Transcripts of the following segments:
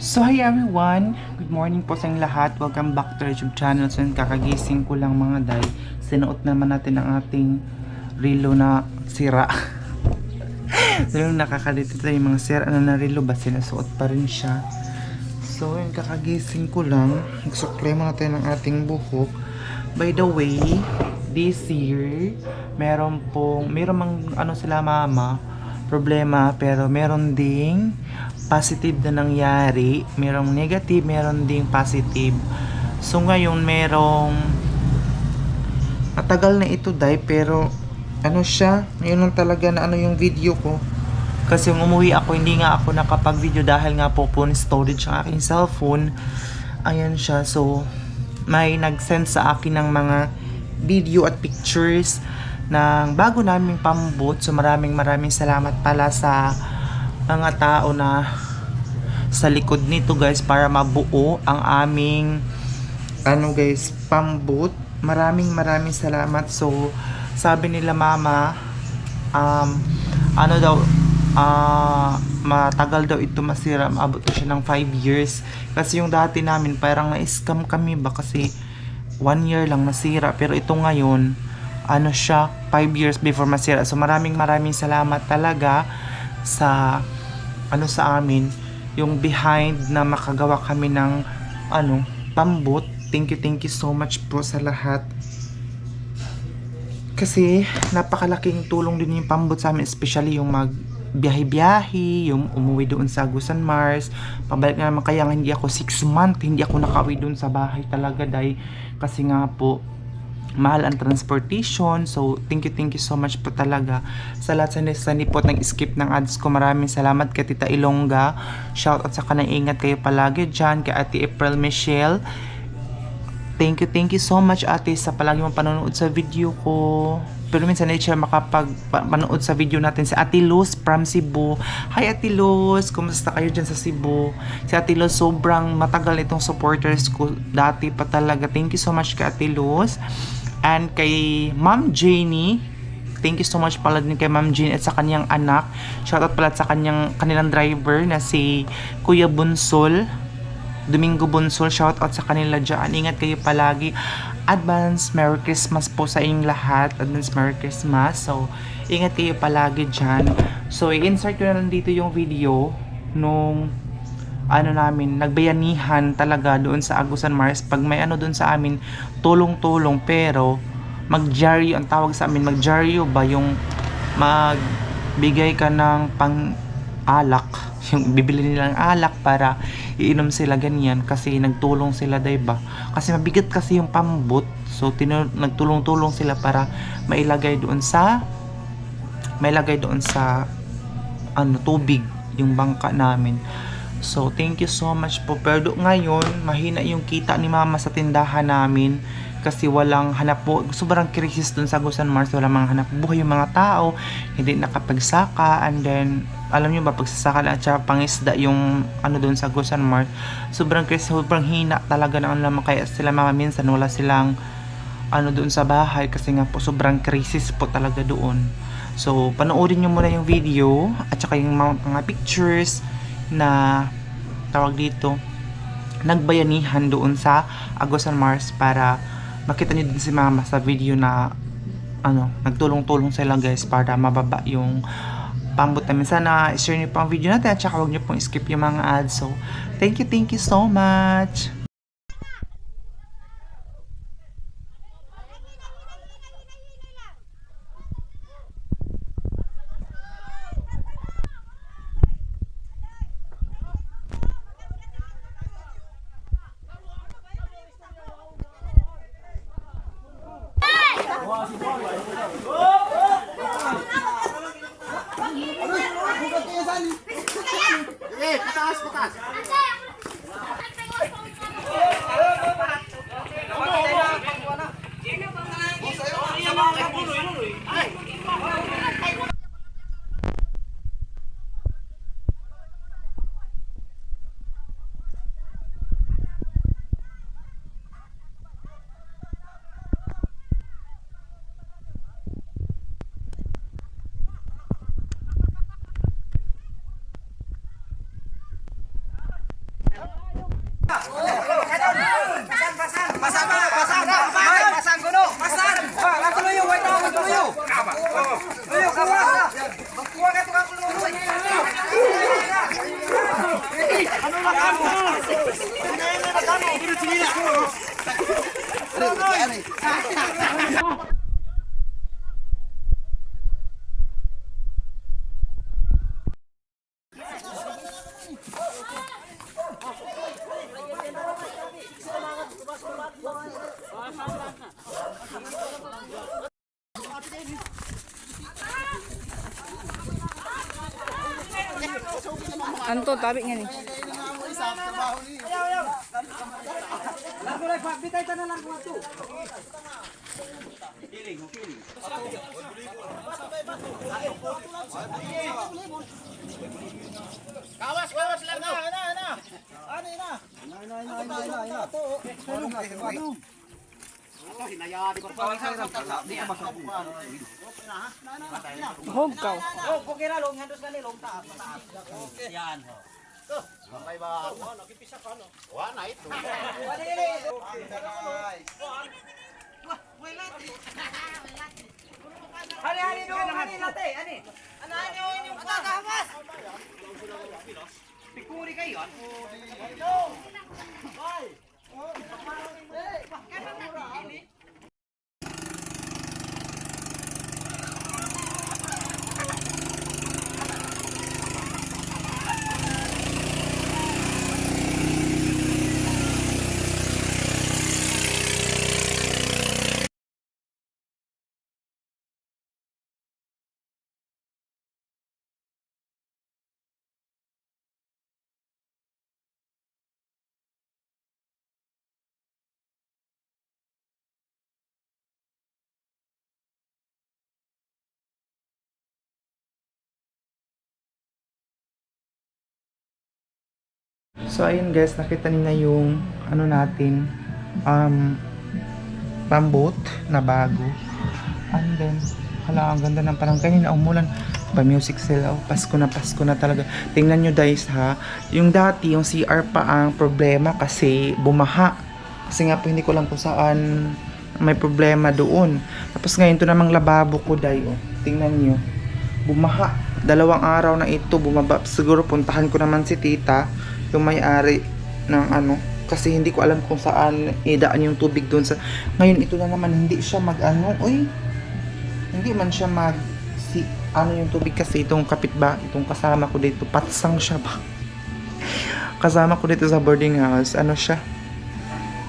So hi everyone! Good morning po sa inyong lahat. Welcome back to our YouTube channel. So kakagising ko lang mga day. Sinuot naman natin ang ating relo na sira. So yung nakakadito tayo yung mga sira na relo ba sinusuot pa rin siya. So yung kakagising ko lang. Nagsuklay muna tayo ng ating buhok. By the way, this year meron mang sila mama problema, pero meron ding positive na nangyari. Merong negative, meron ding positive. So ngayon merong matagal na ito dai, pero ano siya, ngayon lang talaga na yung video ko. Kasi yung umuwi ako, hindi nga ako nakapag video dahil nga po phone storage ang aking cellphone. Ayan siya. So may nag-send sa akin ng mga video at pictures ng bago naming pambot. So maraming salamat pala sa mga tao na sa likod nito guys, para mabuo ang aming guys, pambot. Maraming salamat. So sabi nila mama, matagal daw ito masira, maabot na siya ng 5 years. Kasi yung dati namin parang na-scam kami ba, kasi 1 year lang nasira, pero ito ngayon siya 5 years before masira. So maraming salamat talaga sa sa amin, yung behind na makagawa kami ng pambot. Thank you so much po sa lahat. Kasi napakalaking tulong din yung pambot sa amin, especially yung biyahe-biyahe, yung umuwi doon sa Agusan Mars. Pabalik na naman, kaya hindi ako 6 months, hindi ako nakauwi doon sa bahay talaga dahil kasi nga po mahal ang transportation. So thank you so much po talaga sa lahat sa nipot nag-skip ng ads ko. Maraming salamat kay Tita Ilongga, shout out sa kanang, ingat kayo palagi dyan. Kay Ate April Michelle, thank you so much ate sa palagi mong panonood sa video ko. Pero minsan na siya makapag-panood sa video natin. Si Ate Luz from Cebu. Hi Ate Luz, kumusta kayo dyan sa Cebu? Si Ate Luz, sobrang matagal itong supporters ko dati pa talaga. Thank you so much kay Ate Luz. And kay Ma'am Janie, thank you so much pala din kay Ma'am Janie at sa kanyang anak. Shoutout pala sa kanilang driver na si Kuya Bunsol, Domingo Bunsol. Shoutout sa kanila dyan. Ingat kayo palagi. Advance Merry Christmas po sa inyong lahat. Advance Merry Christmas. So ingat kayo palagi dyan. So i-insert ko na lang dito yung video nung namin, nagbayanihan talaga doon sa Agusan Mars. Pag may doon sa amin, tulong-tulong, pero magjaryo ang tawag sa amin. Magjaryo ba yung magbigay ka ng pang-alak, yung bibili nilang alak para iinom sila, ganyan. Kasi nagtulong sila, diba? Kasi mabigat kasi yung pambot. So nagtulong-tulong sila para mailagay doon sa tubig yung bangka namin. So thank you so much po. Pero ngayon mahina yung kita ni mama sa tindahan namin kasi walang hanap po, sobrang krisis dun sa Agusan Mars. Walang mga hanap buhay yung mga tao, hindi nakapagsaka. And then alam nyo ba, pagsasaka lang at pangisda yung dun sa Agusan Mars, sobrang krisis, sobrang hina talaga ng lamang. Kaya sila mama minsan wala silang doon sa bahay kasi nga po sobrang krisis po talaga doon. So panoorin nyo muna yung video at saka yung mga pictures na tawag dito, nagbayanihan doon sa Agusan Mars, para makita niyo din si mama sa video na nagtulong-tulong sila guys para mababa yung pambot namin. Sana i-share niyo po ang video natin at saka huwag niyo pong skip yung mga ads. So thank you so much. Patas. Ano to, tabi nga ni. Kawas lang na. Hugaw. Wala ito. Hani doon, hani natin, hani. Ano yung kagamas? Pikuri kayo. So ayun guys, nakita niyo na yung ano natin, pambot na bago. And then, hala, ang ganda ng parang kanina umulan pa music sila. Oh, Pasko na talaga. Tingnan nyo guys ha, yung dati, yung CR pa ang problema kasi bumaha. Kasi nga po hindi ko lang kung saan may problema doon. Tapos ngayon, ito namang lababo ko day. Oh, tingnan nyo, bumaha. 2 araw na ito, bumaba. Siguro puntahan ko naman si tita, yung may-ari ng ano, kasi hindi ko alam kung saan idaan yung tubig doon sa. Ngayon ito na naman, hindi siya hindi man siya ano yung tubig kasi itong itong kasama ko dito, patsang siya ba. Kasama ko dito sa boarding house, ano siya,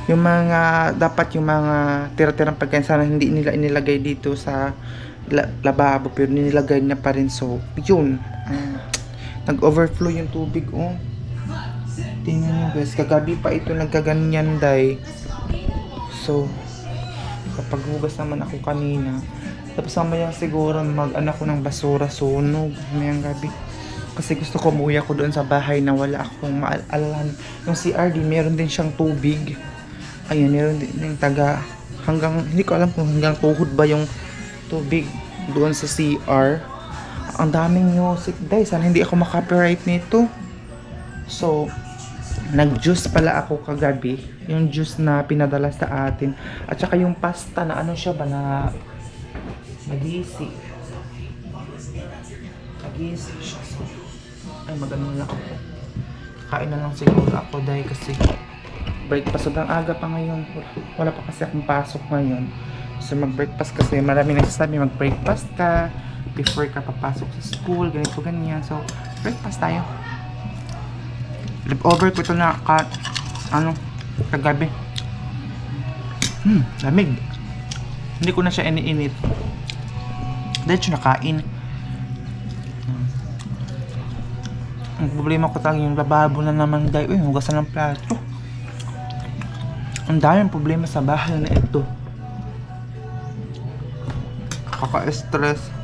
yung mga dapat yung mga tira-tirang pagkain sana hindi nila inilagay dito sa lababo, pero nilagay niya pa rin. So yun, nag-overflow yung tubig. Oh, tingnan nyo guys, kagabi pa ito nagkaganyan day. So kapag hugas naman ako kanina, tapos mamaya siguro mag-anak ko ng basura, sunog mamayang gabi. Kasi gusto ko umuwi ako doon sa bahay na wala akong maalalan. Yung CRD, meron din siyang tubig. Ayun, meron din yung hanggang, hindi ko alam kung hanggang tuhod ba yung tubig doon sa CR. Ang daming music day, sana hindi ako makapiright nito. So nag-juice pala ako kagabi, yung juice na pinadala sa atin, at saka yung pasta na ano siya ba, na nagisi siya. So, ay magano lang ako, kain na lang siguro ako dahil kasi breakfast. Sobrang aga pa ngayon, wala pa kasi akong pasok ngayon. So mag-breakfast kasi marami nagsasabi mag-breakfast ka before ka papasok sa school, ganito ganyan. So breakfast tayo. Leftover ko ito na kagabi. Lamig. Hindi ko na siya iniinit. Dahil siya nakain. Ang problema ko talaga yung lababo na naman dahil. Uy, hugasan ng plato. Ang daming problema sa bahay na ito. Kaka-stress.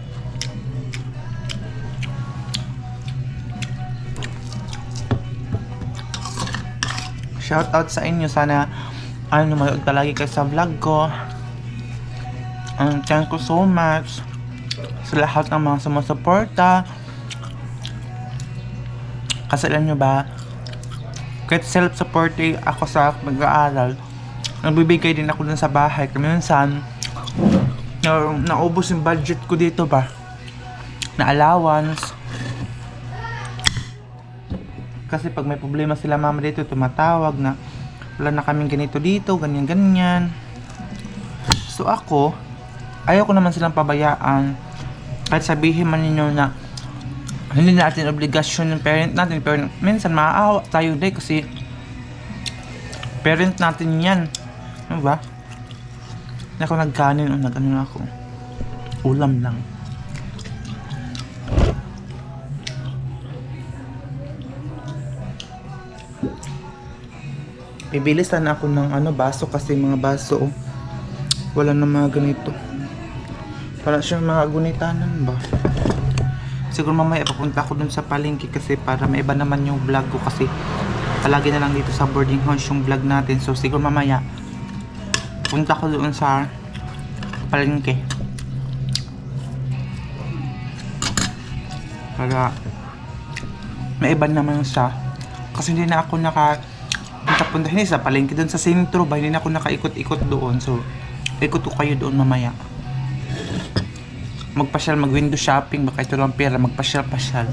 Shoutout sa inyo. Sana manood palagi kayo sa vlog ko. Thank you so much sa lahat ng mga sumusuporta. Kasi alam nyo ba, kahit self-supporting ako sa mag-aaral, nagbibigay din ako dun sa bahay. Kami minsan, naubos yung budget ko dito ba, na allowance. Kasi pag may problema sila mama dito, tumatawag na wala na kaming ganito dito, ganyan-ganyan. So ako, ayaw ko naman silang pabayaan. Kahit sabihin man ninyo na hindi natin obligasyon yung parent natin, pero minsan maaawa tayo din kasi parent natin yan. Ano ba? Hindi ako nagkanin o nag-ano na ako. Ulam lang. Bibili sana ako ng baso kasi mga baso wala na mga ganito. Para siyang mga gunitanan ba? Siguro mamaya papunta ako dun sa palengke kasi para maiba naman yung vlog ko kasi palagi na lang dito sa boarding house yung vlog natin. So siguro mamaya punta ko doon sa palengke para maiba naman siya kasi hindi na ako punta hindi sa palengke doon sa sentro ba, hindi na ako nakaikot-ikot doon. So ikot ko kayo doon mamaya. Magpasyal, mag-window shopping, baka ito lang pera, magpasyal-pasyal.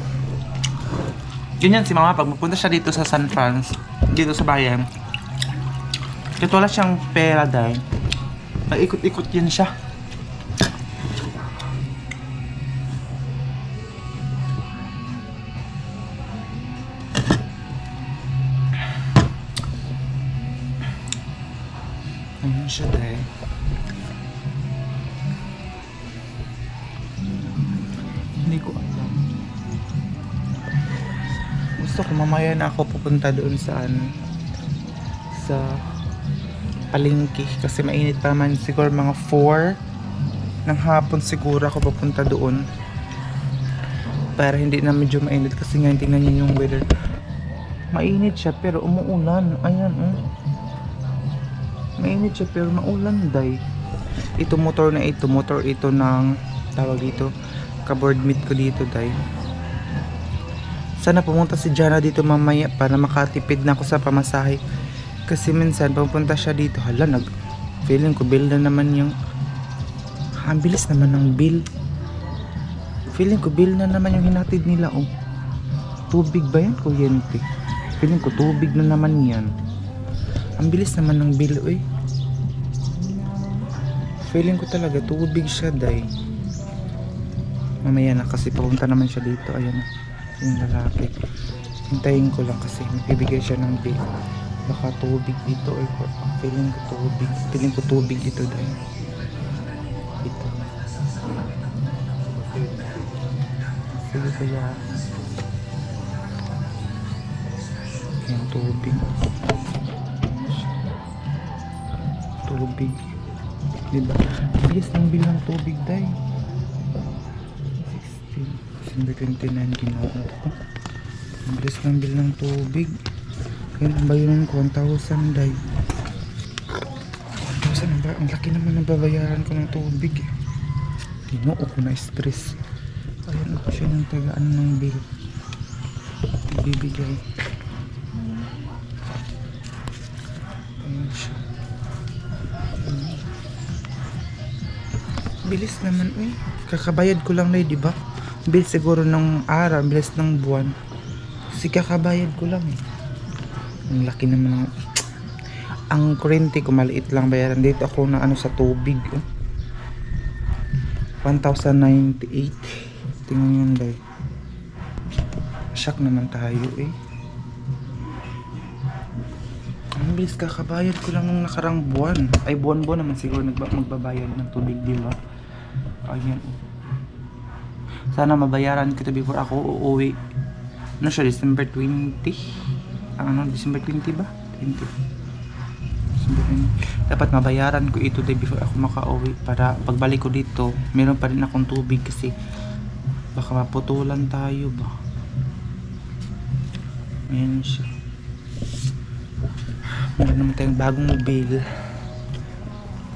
Ganyan si mama, pag magpunta siya dito sa San Franz, dito sa bayan, kahit wala siyang pera dahil, mag-ikot-ikot yan siya. Ayun siya dahil. Hindi ko alam. Gusto ko mamaya na ako pupunta doon sa palengke kasi mainit pa naman, siguro mga 4 ng hapon siguro ako pupunta doon para hindi na medyo mainit kasi nga tingnan niyo yung weather. Mainit siya pero umuulan. Ayan mainit siya pero maulan day. Ito motor ito ng tawag dito ka-board meet ko dito day. Sana pumunta si Jana dito mamaya para makatipid na ako sa pamasahe. Kasi minsan pupunta siya dito, feeling ko bill na naman yung ang bilis naman ng bill. Feeling ko bill na naman yung hinatid nila Tubig ba yan, kuryente? Feeling ko tubig na naman yan. Ang bilis naman ng bill Feeling ko talaga tubig siya day. Mamaya na kasi papunta naman siya dito. Ayan na yung lalaki. Hintayin ko lang kasi magbibigay siya ng bill. Baka tubig dito feeling ko tubig dito dahil ito sige kaya yung tubig diba bilis ng bill ng tubig dahil 16 December 29 ginoo ko. Ang bilis ng bill ng tubig. Yan ang bayaran ko 1,000 day. 1,000 ba? Ang laki naman ng babayaran ko ng tubig Ginoo ko na stress. Ayan ako siya ng tagaan ng bill. Ibibigay. Ayan siya. Bilis naman kakabayad ko lang na diba? Bill siguro ng araw, bilis ng buwan. Kasi kakabayad ko lang Ang laki naman ang kurente ko maliit lang bayaran dito ako na sa tubig 1,098. Tingnan yun day. Shock naman tayo Ang bilis kakabayad ko lang nung nakarang buwan. Ay buwan-buwan naman siguro magbabayad ng tubig diba? Ayan sana mabayaran ko ito before ako uuwi. Siya December 20? December 20 ba? 20. December 20. Dapat mabayaran ko ito day before ako makauwi para pagbalik ko dito, meron pa rin akong tubig kasi baka maputulan tayo ba. Ayan siya. Meron naman tayong bagong bill.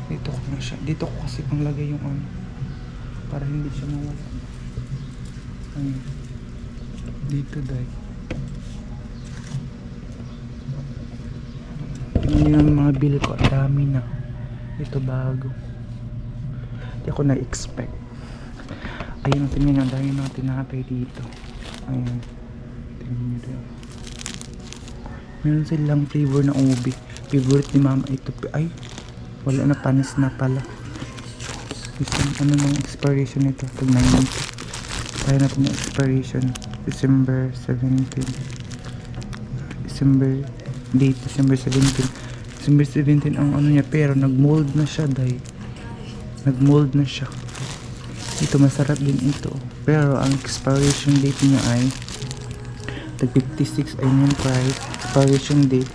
Dito ko na siya. Dito ko kasi panglagay yung para hindi siya mawala. Ayan. Dito day. Tingnan yung mga bill ko, dami na. Ito bago. Hindi ako na-expect. Ayun, tingnan nyo, dahil mga tinapay dito. Ayun. Tingnan nyo din. Meron silang flavor na ube. Favorite ni mama ito. Ay, wala na, panis na pala. Isang ano ng expiration nito? Pag 90. Kaya natin yung expiration. December 17. December 17. December 17 ang ano niya, pero nag-mold na siya, day. Nag-mold na siya. Ito, masarap din ito. Pero ang expiration date niya ay tag 56 ay yung price. Expiration date.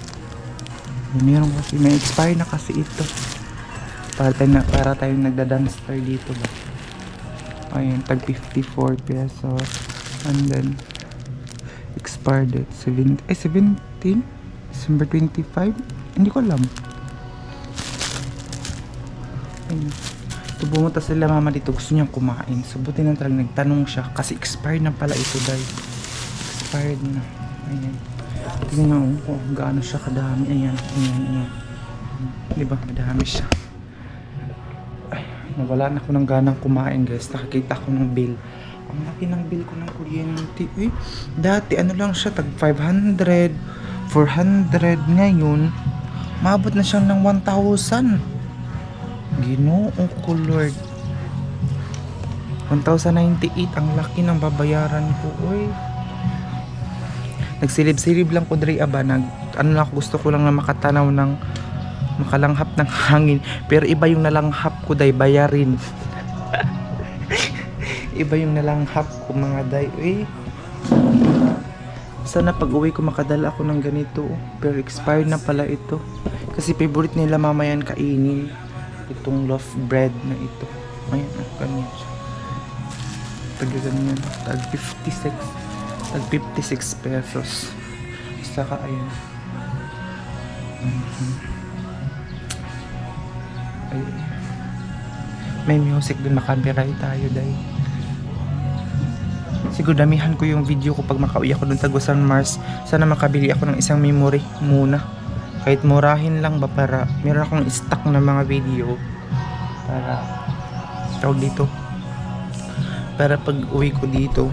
Meron kasi, may expire na kasi ito. Para tayong nagda-dumpster dito ba. Ayun, tag 54 pesos. And then expired date 17. December 25. Hindi ko alam. Ayun. So, bumunta sila mama dito, gusto niyang kumain. So, buti na talagang nagtanong siya. Kasi expired na pala ito, guys. Expired na. Ayan. Tingnan mo kung gaano siya kadami. Ayan. Diba? Madami siya. Ay, nawala na ako ng ganang kumain, guys. Nakakita ko ng bill. Ang laki ng bill ko ng kuryente. Eh, dati ano lang siya, tag 500, 400. Ngayon, maabot na siya ng 1,000. Ginoong ko, Lord. 1,098 ang laki ng babayaran ko. Uy. Nagsilib-silib lang ko dre aba. Ano lang, gusto ko lang na makatanaw ng makalanghap ng hangin. Pero iba yung nalanghap ko, day, bayarin. Iba yung nalanghap ko, mga day. Uy. Sana pag uwi ko makadala ako ng ganito. Pero expired na pala ito. Kasi favorite nila mamayan kainin. Itong loaf bread na ito. Ayan, ganyan siya. Ganyan. Tag 56. Tag 56 pesos. Saka ayan. Ayun. May music din, makabiray tayo, day. Siguro damihan ko yung video ko pag makauwi ako dun sa Gusan Mars. Sana makabili ako ng isang memory muna. Kahit murahin lang ba, para meron akong stock na mga video para tawag dito, para pag uwi ko dito,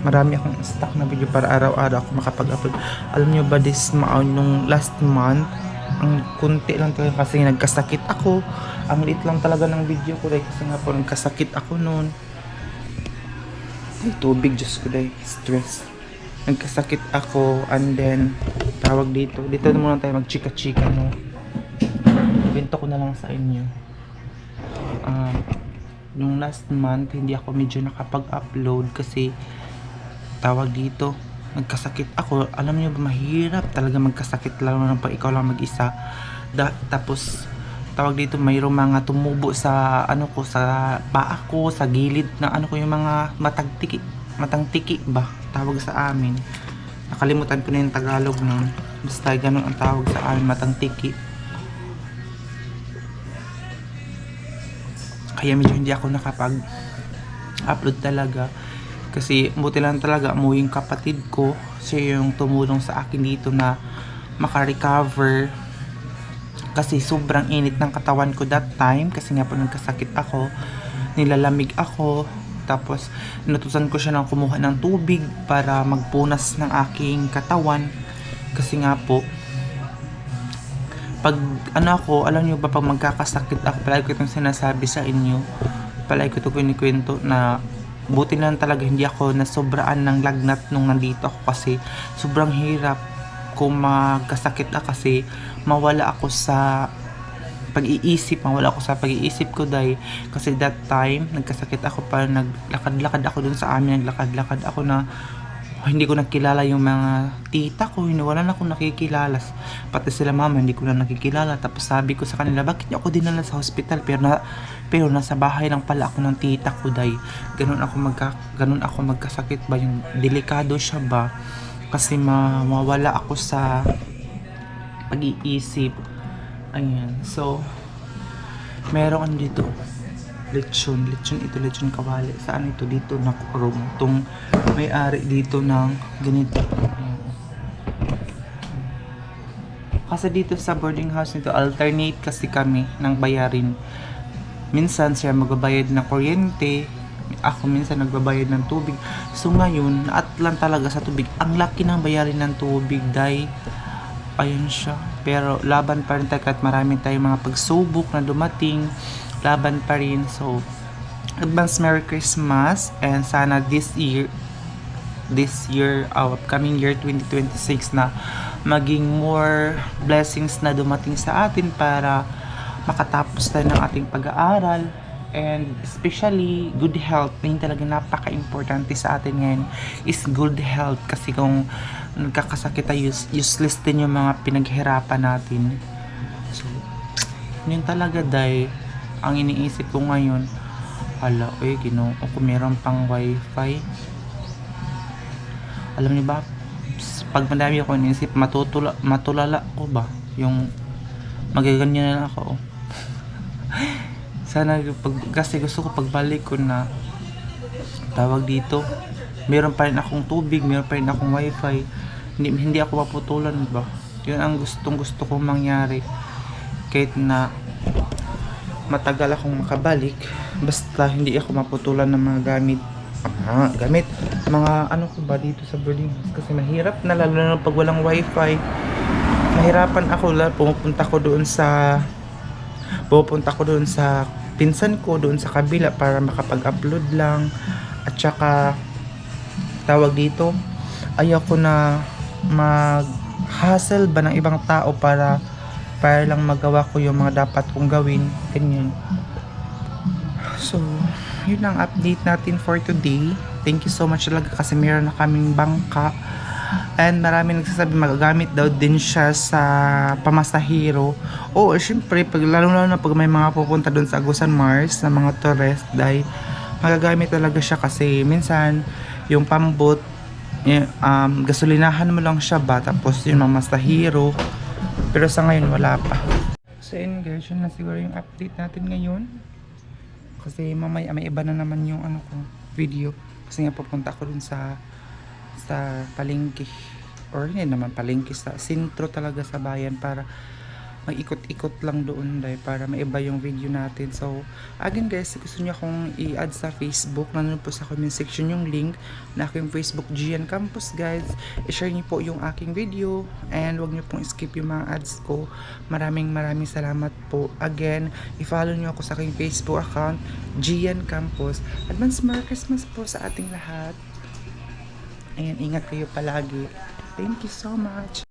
marami akong stock na video para araw-araw ako makapag-upload. Alam nyo ba, nung last month, ang kunti lang talaga kasi nagkasakit ako. Ang liit lang talaga ng video ko, dahil kasi nga po nagkasakit ako noon. Ay, tubig, Diyos ko, dahil stress. Nagkasakit ako, and then tawag dito muna tayo magchika-chika, no? Ibento ko na lang sa inyo. Nung last month hindi ako medyo nakapag-upload kasi tawag dito, nagkasakit ako. Alam niyo ba, mahirap talaga magkasakit, lalo na pag ikaw lang mag-isa. Tapos tawag dito, mayroong mga tumubo sa ano ko, sa paa ko, sa gilid na ano ko, yung mga matangtiki ba tawag sa amin. Nakalimutan ko na yung Tagalog nun. Basta ganun ang tawag sa amin, matangtiki. Kaya medyo hindi ako nakapag-upload talaga. Kasi buti lang talaga, umuwi yung kapatid ko. Siya yung tumulong sa akin dito na makarecover. Kasi sobrang init ng katawan ko that time. Kasi nga po nagkasakit ako. Nilalamig ako. Tapos inutusan ko siya ng kumuha ng tubig para magpunas ng aking katawan. Kasi nga po, pag ano ako, alam niyo ba, pag magkakasakit ako, palagi ko itong sinasabi sa inyo, palagi ko ito kinikwento na buti lang talaga hindi ako nasobraan ng lagnat nung nandito ako. Kasi sobrang hirap kung magkasakit ako, kasi mawala ako sa pag-iisip ko, dahil kasi that time nagkasakit ako, pa naglakad-lakad ako dun sa amin, naglakad-lakad ako na hindi ko nakilala yung mga tita ko, wala na akong nakikilala, pati sila mama hindi ko na nakikilala. Tapos sabi ko sa kanila, bakit niyo ako dinala sa hospital, pero nasa bahay lang pala ako ng tita ko, dahil ganun ako magkasakit ba, yung delikado siya ba, kasi mawala ako sa pag-iisip. Ayan, so merong ano dito, lechon kawali. Saan ito? Dito nakurong itong may-ari dito ng ganito. Ayan. Kasi dito sa boarding house nito, alternate kasi kami ng bayarin. Minsan siya magbabayad ng kuryente, Ako minsan nagbabayad ng tubig. So ngayon, naatlan talaga sa tubig. Ang laki ng bayarin ng tubig, dahil ayun siya. Pero laban pa rin tayo kahit marami tayong mga pagsubok na dumating. Laban pa rin. So, advance Merry Christmas, and sana this year, upcoming year 2026 na maging more blessings na dumating sa atin para makatapos tayo ng ating pag-aaral, and especially good health. Yun talaga napaka-importante sa atin ngayon is good health, kasi kung nagkakasakit tayo, useless din yung mga pinaghirapan natin. So yun talaga, dahil ang iniisip ko ngayon, hala, Ginoo, kung meron pang wifi, alam niyo ba, pag madami ako iniisip, matulala ko ba, yung magaganyan na ako. Sana kasi gusto ko pagbalik ko na tawag dito, meron pa rin akong tubig, meron pa rin akong wifi, hindi ako maputulan ba. Yun ang gusto kong mangyari, kahit na matagal akong makabalik, basta hindi ako maputulan ng mga gamit mga ano ko ba dito sa boarding house, kasi mahirap na, lalo na pag walang wifi. Mahirapan ako, pupunta ko doon sa pinsan ko doon sa kabila para makapag-upload lang, at saka tawag dito, ayaw ko na mag-hassle ba ng ibang tao para lang magawa ko yung mga dapat kong gawin, ganyan. So yun ang update natin for today. Thank you so much talaga, kasi meron na kaming bangka. And marami nagsasabi magagamit daw din siya sa pamasahero. Oo, syempre, lalo na pag may mga pupunta doon sa Agusan Mars na mga tourist, dahil magagamit talaga siya, kasi minsan yung pambot, gasolinahan mo lang siya ba, tapos yung mamasahero. Pero sa ngayon wala pa. So yun guys, yun na siguro yung update natin ngayon. Kasi mamaya may iba na naman yung video. Kasi nga pupunta ako dun sa palengke, or hindi naman palengke, sa sentro talaga sa bayan, para mag-ikot-ikot lang doon, dahil para maiba yung video natin. So again guys, gusto nyo akong i-add sa Facebook, nandun po sa comment section yung link na aking Facebook, Gian Campus guys. I-share nyo po yung aking video, and wag nyo pong skip yung mga ads ko. Maraming salamat po. Again, i-follow nyo ako sa aking Facebook account, Gian Campus. Advance Merry Christmas po sa ating lahat. Ayan, ingat kayo palagi. Thank you so much.